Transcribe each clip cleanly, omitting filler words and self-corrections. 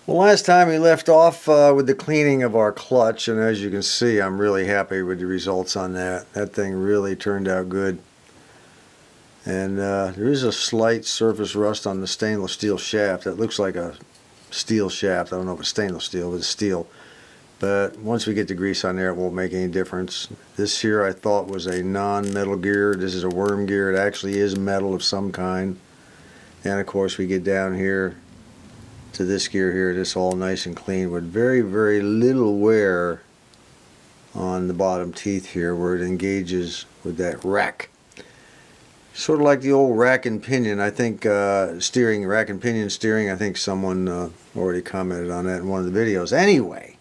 Well, last time we left off with the cleaning of our clutch, and as you can see, I'm really happy with the results on that. That thing really turned out good. And there is a slight surface rust on the stainless steel shaft. That looks like a steel shaft. I don't know if it's stainless steel, but it's steel. But once we get the grease on there, it won't make any difference. This here I thought was a non-metal gear. This is a worm gear. It actually is metal of some kind. And of course we get down here to this gear here. This all nice and clean with very, very little wear on the bottom teeth here where it engages with that rack. Sort of like the old rack and pinion. I think steering, rack and pinion steering, I think someone already commented on that in one of the videos. Anyway,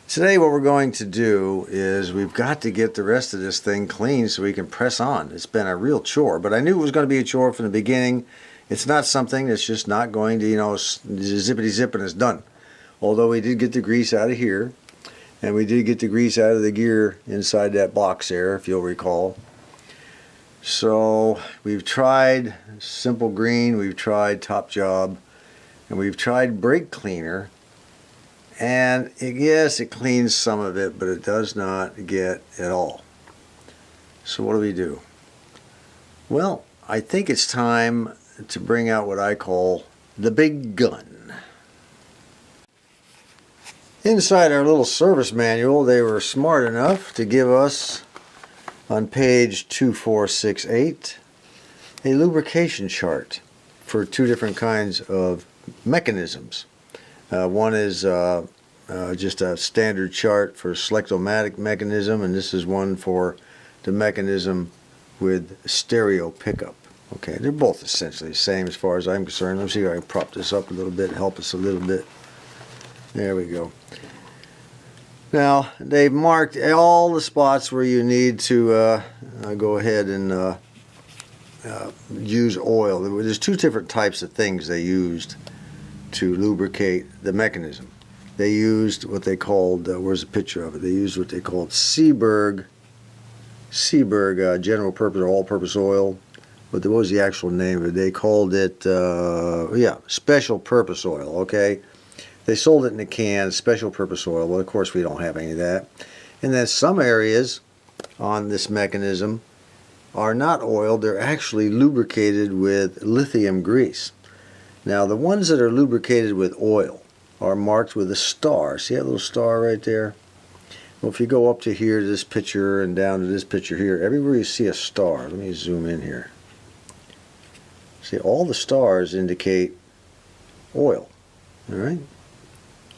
today what we're going to do is we've got to get the rest of this thing clean so we can press on. It's been a real chore, but I knew it was going to be a chore from the beginning. It's not something that's just not going to, zippity zip and it's done. Although we did get the grease out of here, and we did get the grease out of the gear inside that box there, if you'll recall. So we've tried Simple Green, we've tried Top Job, and we've tried Brake Cleaner. And yes, it cleans some of it, but it does not get it all. So what do? Well, I think it's time to bring out what I call the big gun. Inside our little service manual, they were smart enough to give us, on page 2468, a lubrication chart for two different kinds of mechanisms. One is just a standard chart for selectomatic mechanism, and this is one for the mechanism with stereo pickup. Okay, they're both essentially the same as far as I'm concerned. Let me see if I can prop this up a little bit, help us a little bit. There we go. Now, they've marked all the spots where you need to go ahead and use oil. There's two different types of things they used to lubricate the mechanism. They used what they called, where's a picture of it? They used what they called Seeburg general purpose or all-purpose oil. But what was the actual name of it? They called it, special purpose oil, okay? They sold it in a can, special purpose oil. Well, of course, we don't have any of that. And then some areas on this mechanism are not oiled. They're actually lubricated with lithium grease. Now, the ones that are lubricated with oil are marked with a star. See that little star right there? Well, if you go up to here to this picture and down to this picture here, everywhere you see a star, let me zoom in here. See, all the stars indicate oil. All right?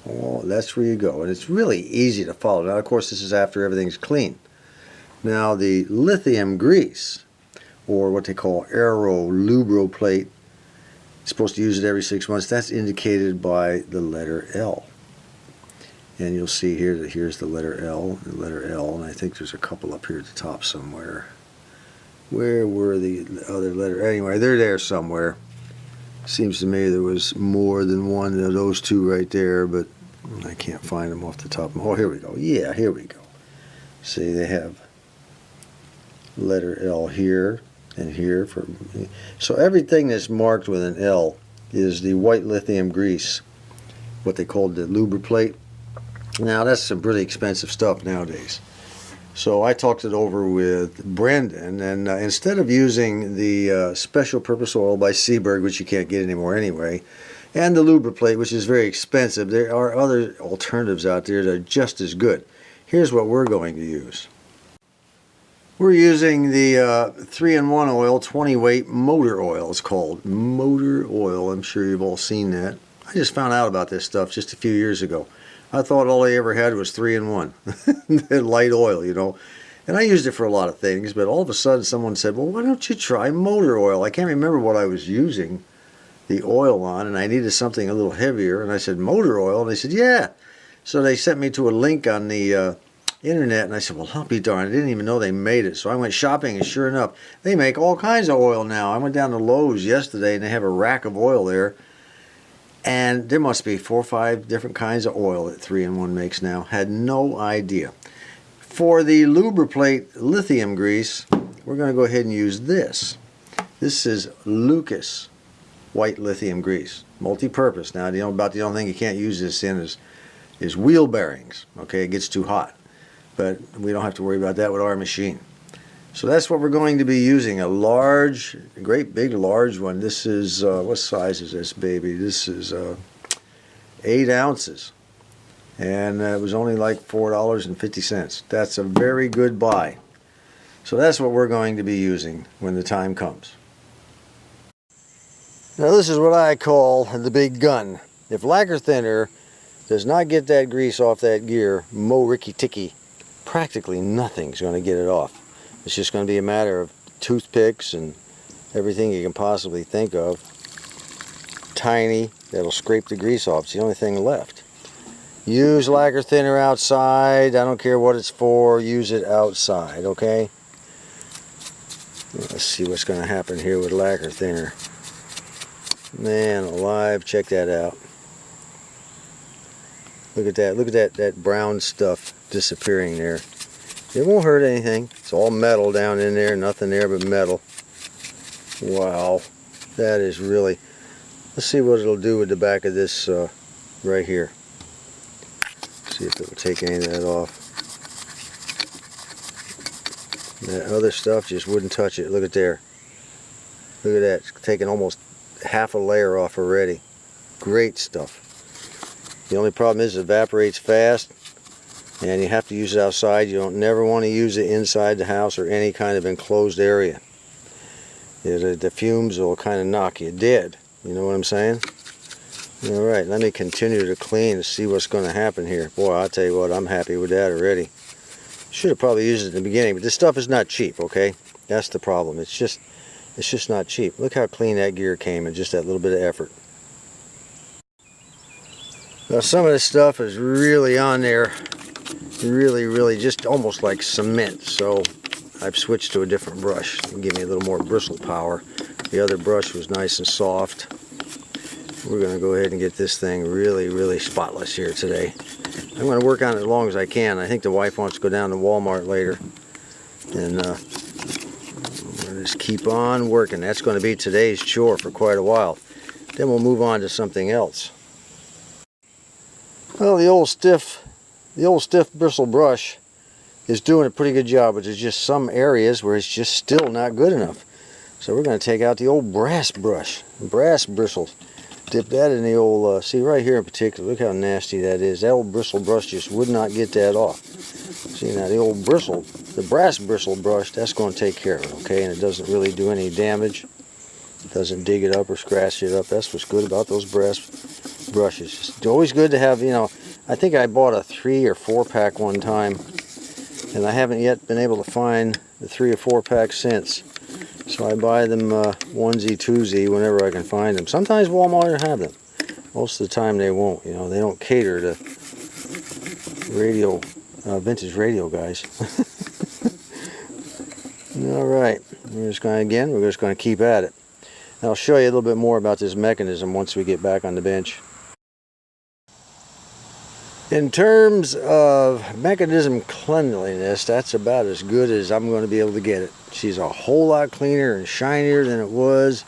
Oh, that's where you go. And it's really easy to follow. Now, of course, this is after everything's clean. Now, the lithium grease, or what they call aero lubriplate, supposed to use it every 6 months. That's indicated by the letter L. And you'll see here that here's the letter L, and I think there's a couple up here at the top somewhere. Where were the other letter? Anyway, they're there somewhere. Seems to me there was more than one of those two right there, but I can't find them off the top. Oh, here we go. Yeah, here we go. See, they have letter L here and here. So everything that's marked with an L is the white lithium grease, what they called the lubriplate. Now, that's some pretty expensive stuff nowadays. So I talked it over with Brendan, and instead of using the special purpose oil by Seeburg, which you can't get anymore anyway, and the lubriplate, which is very expensive, there are other alternatives out there that are just as good. Here's what we're going to use. We're using the 3-in-1 oil, 20 weight motor oil. It's called motor oil. I'm sure you've all seen that. I just found out about this stuff just a few years ago. I thought all they ever had was 3-in-1, light oil, And I used it for a lot of things, but all of a sudden someone said, well, why don't you try motor oil? I can't remember what I was using the oil on, and I needed something a little heavier. And I said, motor oil? And they said, yeah. So they sent me to a link on the internet, and I said, well, I'll be darned. I didn't even know they made it. So I went shopping, and sure enough, they make all kinds of oil now. I went down to Lowe's yesterday, and they have a rack of oil there. And there must be 4 or 5 different kinds of oil that 3-in-1 makes now. Had no idea. For the lubriplate lithium grease, we're going to go ahead and use this. This is Lucas white lithium grease. multi-purpose. Now, about the only thing you can't use this in is wheel bearings. Okay, it gets too hot, but we don't have to worry about that with our machine. So that's what we're going to be using, a large, great big large one. This is, what size is this baby? This is 8 ounces. And it was only like $4.50. That's a very good buy. So that's what we're going to be using when the time comes. Now this is what I call the big gun. If lacquer thinner does not get that grease off that gear, mo ricky ticky, practically nothing's going to get it off. It's just going to be a matter of toothpicks and everything you can possibly think of. Tiny, that'll scrape the grease off. It's the only thing left. Use lacquer thinner outside. I don't care what it's for. Use it outside, okay? Let's see what's going to happen here with lacquer thinner. Man alive, check that out. Look at that. Look at that brown stuff disappearing there. It won't hurt anything. It's all metal down in there, nothing there but metal. Wow, that is really... Let's see what it'll do with the back of this right here. See if it will take any of that off. That other stuff just wouldn't touch it. Look at there. Look at that. It's taking almost half a layer off already. Great stuff. The only problem is it evaporates fast. And you have to use it outside. You don't never want to use it inside the house or any kind of enclosed area. The fumes will kind of knock you dead. You know what I'm saying? Alright, let me continue to clean to see what's going to happen here. Boy, I'll tell you what, I'm happy with that already. Should have probably used it in the beginning, but this stuff is not cheap, okay? That's the problem. It's just not cheap. Look how clean that gear came in just that little bit of effort. Now some of this stuff is really on there. Really just almost like cement, so I've switched to a different brush to give me a little more bristle power. The other brush was nice and soft. We're going to go ahead and get this thing really spotless here today. I'm going to work on it as long as I can. I think the wife wants to go down to Walmart later, and we'll just keep on working. That's going to be today's chore for quite a while. Then we'll move on to something else. Well, the old stiff bristle brush is doing a pretty good job, but there's just some areas where it's just still not good enough. So we're going to take out the old brass bristles, dip that in the old, see right here in particular, look how nasty that is. That old bristle brush just would not get that off. See, now the old bristle, the brass bristle brush, that's going to take care of it, okay? And it doesn't really do any damage. It doesn't dig it up or scratch it up. That's what's good about those brass brushes. It's always good to have, you know, I think I bought a 3 or 4 pack one time, and I haven't yet been able to find the 3 or 4 pack since. So I buy them onesie, twosie whenever I can find them. Sometimes Walmart will have them. Most of the time they won't. You know, they don't cater to radio, vintage radio guys. All right, we're just going to keep at it. And I'll show you a little bit more about this mechanism once we get back on the bench. In terms of mechanism cleanliness, that's about as good as I'm going to be able to get it. She's a whole lot cleaner and shinier than it was.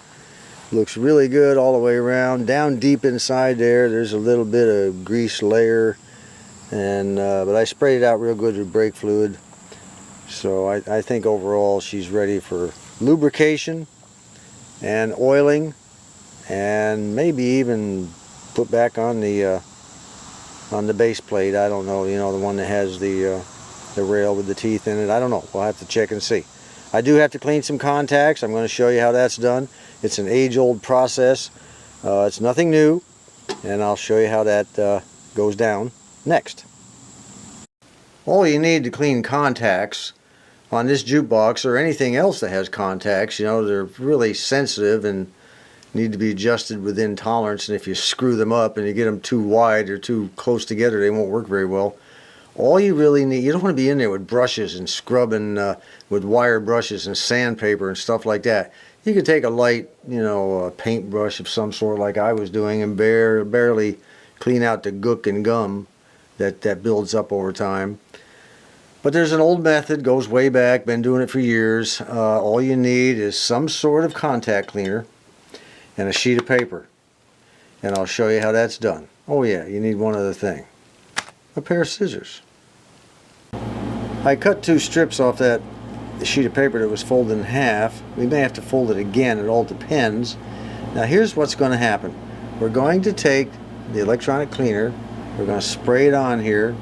Looks really good all the way around. Down deep inside there's a little bit of grease layer, and but I sprayed it out real good with brake fluid. So I think overall she's ready for lubrication and oiling, and maybe even put back on the base plate. I don't know, you know, the one that has the rail with the teeth in it. I don't know. We'll have to check and see. I do have to clean some contacts. I'm going to show you how that's done. It's an age-old process. It's nothing new, and I'll show you how that goes down next. All you need to clean contacts on this jukebox, or anything else that has contacts, you know, they're really sensitive and need to be adjusted within tolerance, and if you screw them up and you get them too wide or too close together, they won't work very well. All you really need, you don't want to be in there with brushes and scrubbing with wire brushes and sandpaper and stuff like that. You could take a light, you know, paintbrush of some sort like I was doing and barely clean out the gook and gum that builds up over time. But there's an old method, goes way back, been doing it for years. All you need is some sort of contact cleaner and a sheet of paper. and I'll show you how that's done. Oh yeah, you need one other thing. A pair of scissors. I cut 2 strips off that sheet of paper that was folded in half. We may have to fold it again, it all depends. Now here's what's going to happen. We're going to take the electronic cleaner, we're going to spray it on here,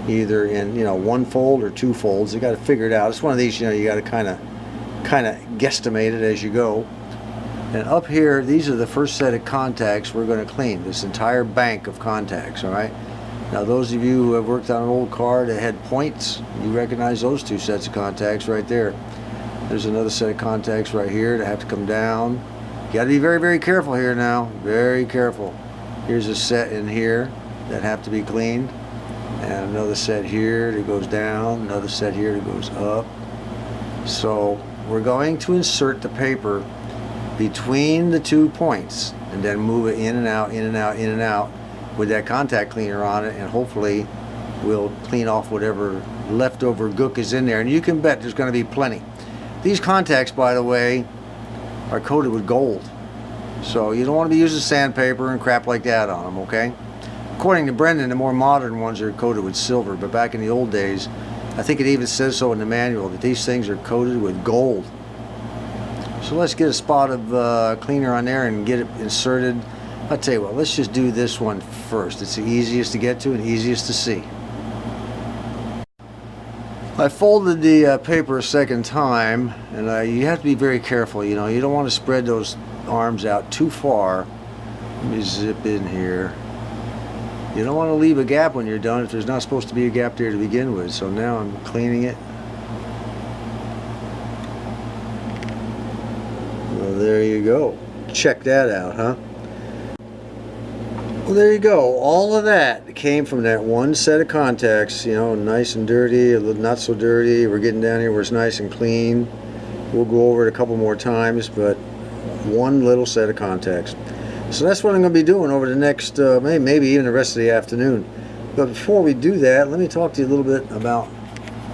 either in, you know, 1 fold or 2 folds. You got to figure it out. It's one of these, you know, you got to kind of guesstimate it as you go. And up here, these are the first set of contacts we're going to clean, this entire bank of contacts, all right? Now those of you who have worked on an old car that had points, you recognize those 2 sets of contacts right there. There's another set of contacts right here that have to come down. You got to be very, very careful here now, very careful. Here's a set in here that have to be cleaned, and another set here that goes down, another set here that goes up. So we're going to insert the paper between the 2 points and then move it in and out, in and out, in and out with that contact cleaner on it, and hopefully we'll clean off whatever leftover gook is in there. And you can bet there's going to be plenty. These contacts, by the way, are coated with gold, so you don't want to be using sandpaper and crap like that on them, okay? According to Brendan, the more modern ones are coated with silver, but back in the old days, I think it even says so in the manual that these things are coated with gold. So let's get a spot of cleaner on there and get it inserted. I'll tell you what, let's just do this one first. It's the easiest to get to and easiest to see. I folded the paper a second time, and you have to be very careful. You know, you don't want to spread those arms out too far. Let me zip in here. You don't want to leave a gap when you're done if there's not supposed to be a gap there to begin with. So now I'm cleaning it. Well, there you go. Check that out, huh? Well, there you go. All of that came from that one set of contacts, you know, nice and dirty, a little not so dirty. We're getting down here where it's nice and clean. We'll go over it a couple more times, but one little set of contacts. So that's what I'm going to be doing over the next, maybe even the rest of the afternoon. But before we do that, let me talk to you a little bit about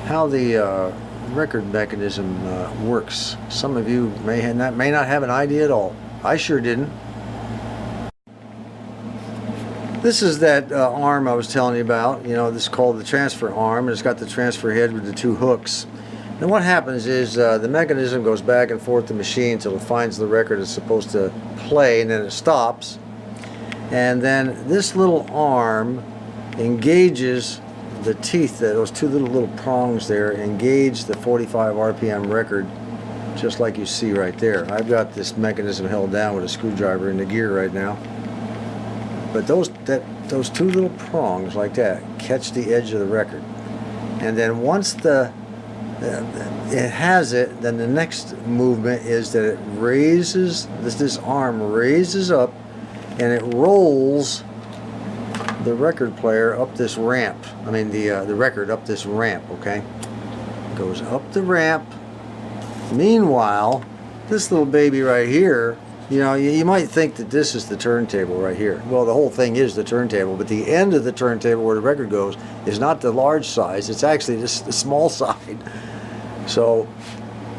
how the record mechanism works. Some of you may not have an idea at all. I sure didn't. This is that arm I was telling you about. You know, this is called the transfer arm, and it's got the transfer head with the 2 hooks. And what happens is the mechanism goes back and forth the machine until it finds the record it's supposed to play, and then it stops. And then this little arm engages the teeth, those 2 little prongs there, engage the 45 RPM record, just like you see right there. I've got this mechanism held down with a screwdriver in the gear right now. But those 2 little prongs like that catch the edge of the record, and then once it has it, then the next movement is that it raises, this arm raises up, and it rolls the record player up this ramp. I mean the record up this ramp. Okay, it goes up the ramp. Meanwhile, this little baby right here, you know, you might think that this is the turntable right here. Well, the whole thing is the turntable, but the end of the turntable where the record goes is not the large size, it's actually just the small side. So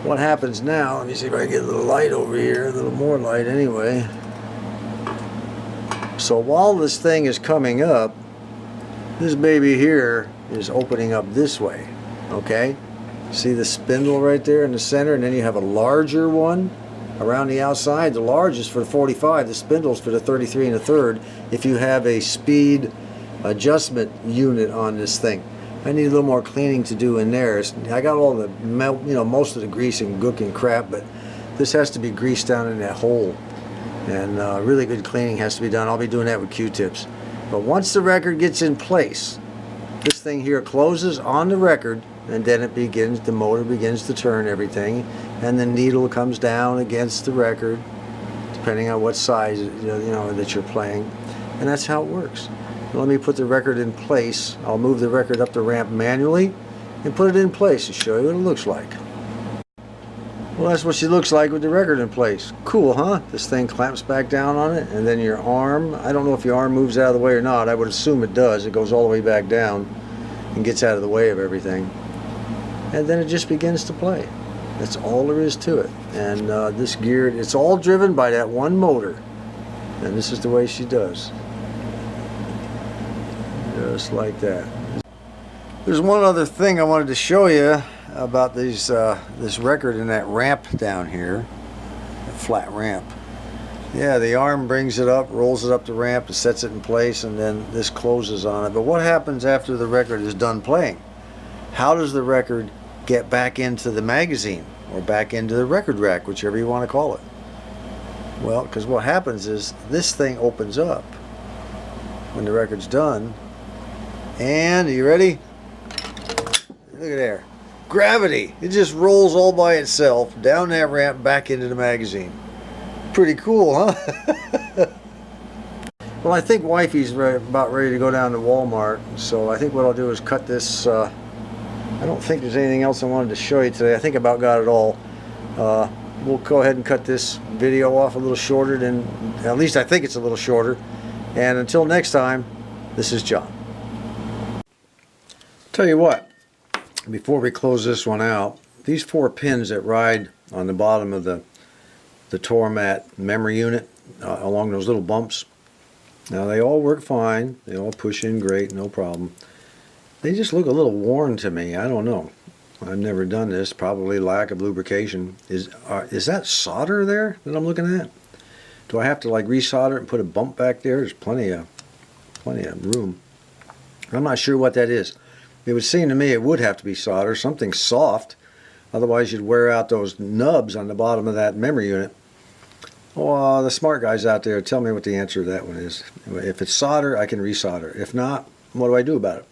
what happens now, let me see if I can get a little light over here, a little more light anyway. So while this thing is coming up, this baby here is opening up this way, okay? See the spindle right there in the center, and then you have a larger one around the outside. The large is for the 45, the spindle's for the 33 1/3 if you have a speed adjustment unit on this thing. I need a little more cleaning to do in there. I got all the, you know, most of the grease and gook and crap, but this has to be greased down in that hole, and really good cleaning has to be done. I'll be doing that with Q-tips. But once the record gets in place, this thing here closes on the record, and then it begins, the motor begins to turn everything, and the needle comes down against the record, depending on what size you know that you're playing, and that's how it works. Let me put the record in place. I'll move the record up the ramp manually and put it in place to show you what it looks like. Well, that's what she looks like with the record in place. Cool, huh? This thing clamps back down on it, and then your arm, I don't know if your arm moves out of the way or not. I would assume it does. It goes all the way back down and gets out of the way of everything. And then it just begins to play. That's all there is to it. And this gear, it's all driven by that one motor. And this is the way she does. Just like that. There's one other thing I wanted to show you about these this record and that ramp down here, that flat ramp. Yeah, the arm brings it up, rolls it up the ramp, and sets it in place, and then this closes on it. But what happens after the record is done playing? How does the record get back into the magazine or back into the record rack, whichever you want to call it? Well, because what happens is this thing opens up when the record's done, and are you ready? Look at there. Gravity. It just rolls all by itself down that ramp back into the magazine. Pretty cool, huh? Well, I think wifey's about ready to go down to Walmart, so I think what I'll do is cut this. I don't think there's anything else I wanted to show you today. I think I about got it all. We'll go ahead and cut this video off a little shorter than, at least I think it's a little shorter. And until next time, this is John. Tell you what, before we close this one out, these 4 pins that ride on the bottom of the Tormat memory unit along those little bumps, now they all work fine. They all push in great, no problem. They just look a little worn to me. I don't know. I've never done this. Probably lack of lubrication. Is that solder there that I'm looking at? Do I have to like resolder it and put a bump back there? There's plenty of room. I'm not sure what that is. It would seem to me it would have to be solder, something soft. Otherwise you'd wear out those nubs on the bottom of that memory unit. Well, the smart guys out there, tell me what the answer to that one is. If it's solder, I can resolder. If not, what do I do about it?